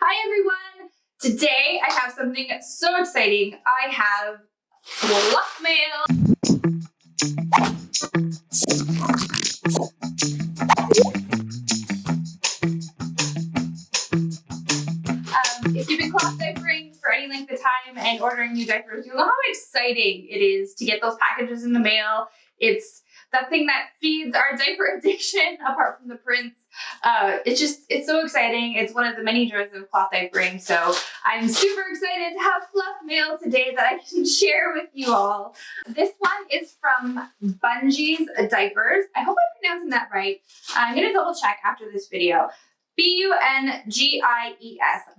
Hi everyone! Today I have something so exciting. I have fluff mail. If you've been cloth diapering for any length of time and ordering new diapers, you'll know how exciting it is to get those packages in the mail. It's that thing that feeds our diaper addiction, apart from the prints. It's so exciting. It's one of the many joys of cloth diapering. So I'm super excited to have fluff mail today that I can share with you all. This one is from Bungies Diapers. I hope I'm pronouncing that right. I'm gonna double check after this video. Bungies,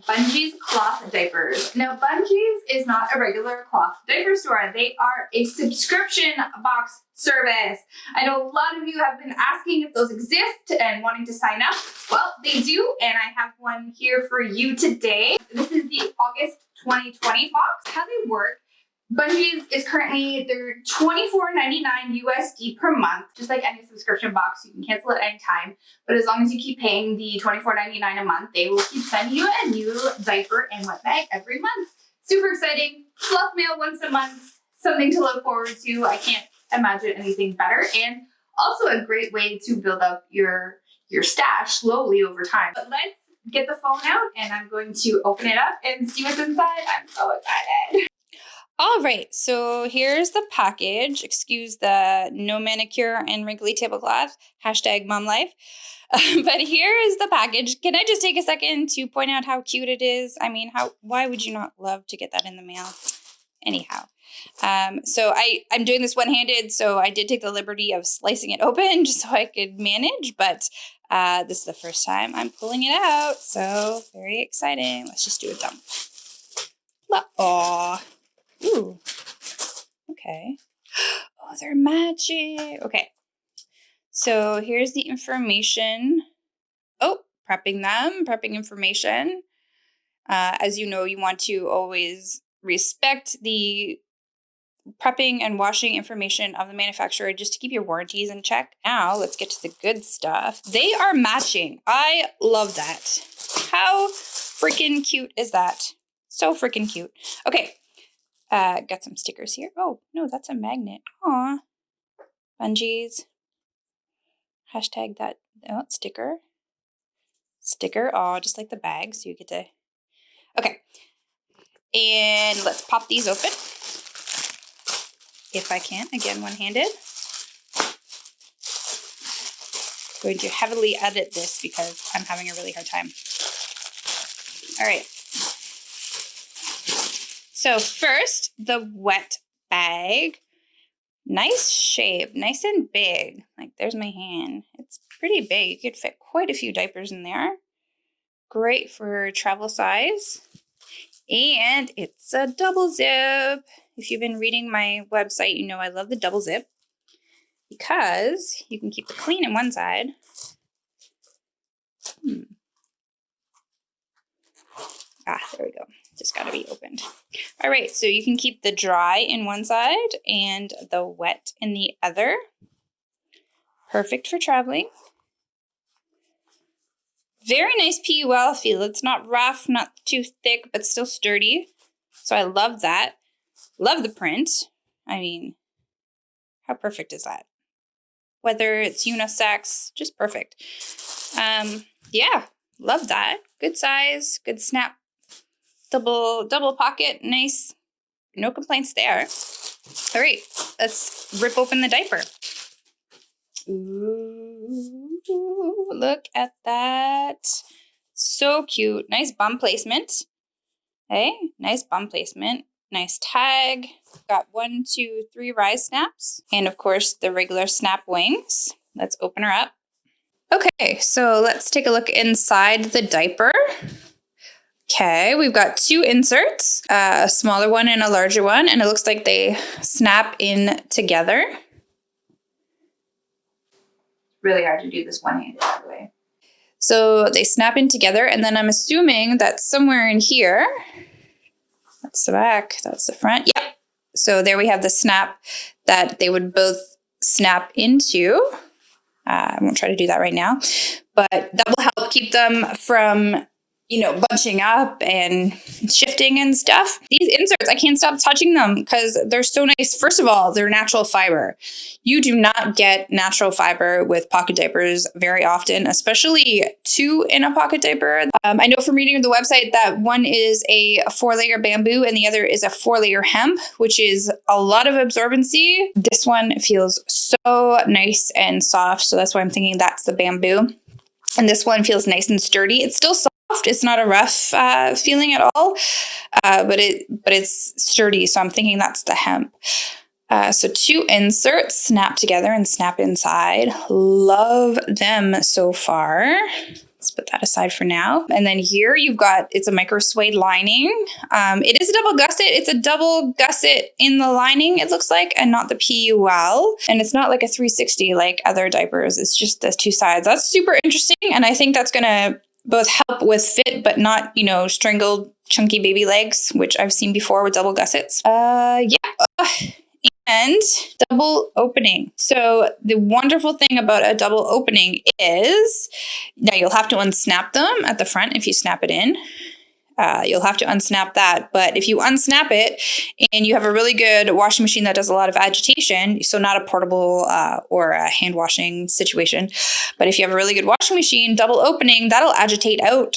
Bungies Cloth Diapers. Now, Bungies is not a regular cloth diaper store. They are a subscription box service. I know a lot of you have been asking if those exist and wanting to sign up. Well, they do, and I have one here for you today. This is the August 2020 box. How they work. Bungies is currently, they're $24.99 USD per month. Just like any subscription box, you can cancel at any time. But as long as you keep paying the $24.99 a month, they will keep sending you a new diaper and wet bag every month. Super exciting. Fluff mail once a month. Something to look forward to. I can't imagine anything better. And also a great way to build up your stash slowly over time. But let's get the phone out and I'm going to open it up and see what's inside. I'm so excited. All right, so here's the package. Excuse the no manicure and wrinkly tablecloth, #momlife. But here is the package. Can I just take a second to point out how cute it is? I mean, why would you not love to get that in the mail? Anyhow, so I'm doing this one-handed, so I did take the liberty of slicing it open just so I could manage, but this is the first time I'm pulling it out, so very exciting. Let's just do a dump. Aw. Ooh, okay. Oh, they're matching. Okay, so here's the information. Oh, prepping information. As you know, you want to always respect the prepping and washing information of the manufacturer just to keep your warranties in check. Now, let's get to the good stuff. They are matching. I love that. How freaking cute is that? So freaking cute. Okay. Got some stickers here. Oh, no, that's a magnet. Aw. Bungies. #that. Oh, sticker. Sticker. Aw, just like the bag. So you get to. Okay. And let's pop these open. If I can. Again, one-handed. Going to heavily edit this because I'm having a really hard time. All right. So first, the wet bag. Nice shape, nice and big. Like there's my hand. It's pretty big. You could fit quite a few diapers in there. Great for travel size. And it's a double zip. If you've been reading my website, you know I love the double zip because you can keep it clean in one side. There we go. Just got to be opened. All right, so you can keep the dry in one side and the wet in the other. Perfect for traveling. Very nice PUL feel. It's not rough, not too thick, but still sturdy. So I love that. Love the print. I mean, how perfect is that? Whether it's unisex, just perfect. Yeah, love that. Good size, good snap. Double pocket, nice. No complaints there. All right, let's rip open the diaper. Ooh, look at that. So cute. Nice bum placement. Hey, nice bum placement. Nice tag. Got 1, 2, 3 rise snaps. And of course, the regular snap wings. Let's open her up. Okay, so let's take a look inside the diaper. Okay, we've got 2 inserts, a smaller one and a larger one, and it looks like they snap in together. Really hard to do this one-handed, by the way. So they snap in together, and then I'm assuming that somewhere in here, that's the back, that's the front. Yep. So there we have the snap that they would both snap into. I won't try to do that right now, but that will help keep them from bunching up and shifting and stuff. These inserts, I can't stop touching them because they're so nice. First of all, they're natural fiber. You do not get natural fiber with pocket diapers very often, especially 2 in a pocket diaper. I know from reading the website that one is a 4-layer bamboo and the other is a 4-layer hemp, which is a lot of absorbency. This one feels so nice and soft, so that's why I'm thinking that's the bamboo. And this one feels nice and sturdy. It's still soft. It's not a rough feeling at all, but it's sturdy. So I'm thinking that's the hemp. So 2 inserts snap together and snap inside. Love them so far. Let's put that aside for now. And then here it's a micro suede lining. It is a double gusset. It's a double gusset in the lining, it looks like, and not the PUL. And it's not like a 360 like other diapers. It's just the 2 sides. That's super interesting. And I think that's going to both help with fit, but not, strangled chunky baby legs, which I've seen before with double gussets. And double opening. So the wonderful thing about a double opening is now you'll have to unsnap them at the front if you snap it in. You'll have to unsnap that. But if you unsnap it and you have a really good washing machine that does a lot of agitation, so not a portable or a hand washing situation, but if you have a really good washing machine, double opening, that'll agitate out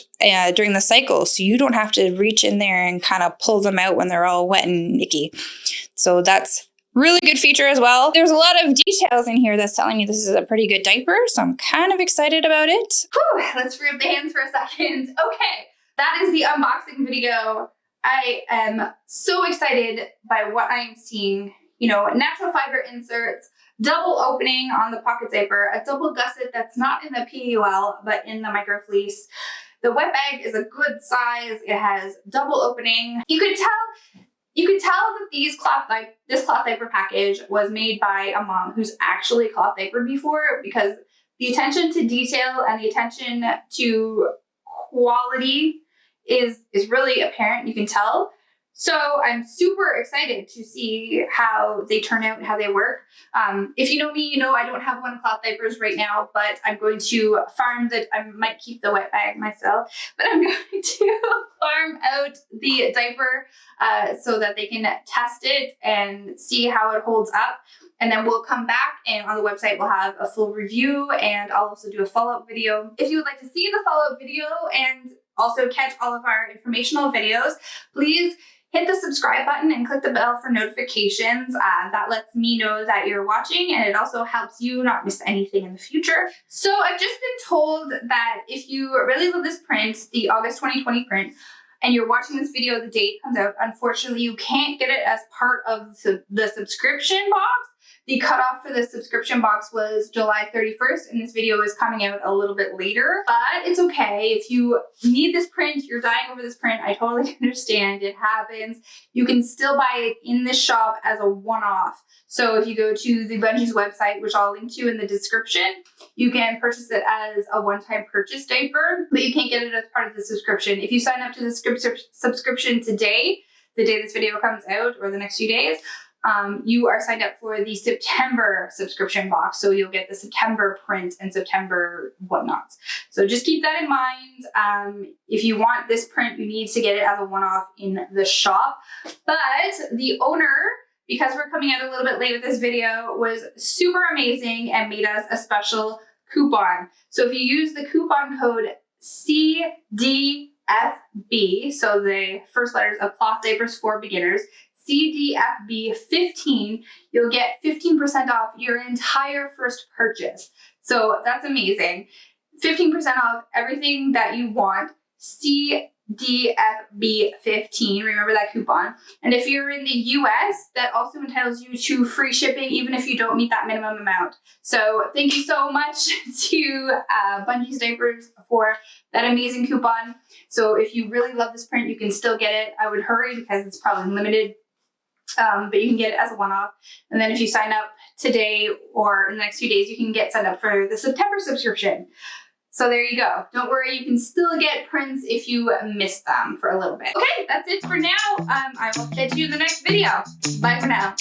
during the cycle. So you don't have to reach in there and kind of pull them out when they're all wet and icky. So that's really good feature as well. There's a lot of details in here that's telling me this is a pretty good diaper, so I'm kind of excited about it. Whew, let's free up the hands for a second. Okay, that is the unboxing video. I am so excited by what I am seeing. Natural fiber inserts, double opening on the pocket diaper, a double gusset that's not in the PUL, but in the micro fleece. The wet bag is a good size. It has double opening. You could tell that this cloth diaper package was made by a mom who's actually cloth diapered before, because the attention to detail and the attention to quality is really apparent. You can tell. So I'm super excited to see how they turn out and how they work. If you know me, I don't have one of cloth diapers right now, but I'm going to farm that. I might keep the wet bag myself, but I'm going to farm out the diaper so that they can test it and see how it holds up. And then we'll come back and on the website we'll have a full review, and I'll also do a follow-up video. If you would like to see the follow-up video and also catch all of our informational videos, please hit the subscribe button and click the bell for notifications. That lets me know that you're watching, and it also helps you not miss anything in the future. So I've just been told that if you really love this print, the August 2020 print, and you're watching this video the day it comes out, unfortunately you can't get it as part of the subscription box. The cutoff for the subscription box was July 31st, and this video is coming out a little bit later, but it's okay. If you need this print, you're dying over this print, I totally understand. It happens. You can still buy it in this shop as a one-off. So if you go to the Bungies website, which I'll link to in the description, you can purchase it as a one-time purchase diaper, but you can't get it as part of the subscription. If you sign up to the subscription today, the day this video comes out, or the next few days, you are signed up for the September subscription box. So you'll get the September print and September whatnots. So just keep that in mind. If you want this print, you need to get it as a one-off in the shop. But the owner, because we're coming out a little bit late with this video, was super amazing and made us a special coupon. So if you use the coupon code CDFB, so the first letters of Cloth Diapers for Beginners, CDFB15, you'll get 15% off your entire first purchase. So that's amazing. 15% off everything that you want. CDFB15, remember that coupon. And if you're in the US, that also entitles you to free shipping, even if you don't meet that minimum amount. So thank you so much to Bungies Diapers for that amazing coupon. So if you really love this print, you can still get it. I would hurry because it's probably limited. But you can get it as a one-off. And then if you sign up today or in the next few days, you can get signed up for the September subscription. So there you go. Don't worry, you can still get prints if you miss them for a little bit. Okay, that's it for now. I will catch you in the next video. Bye for now.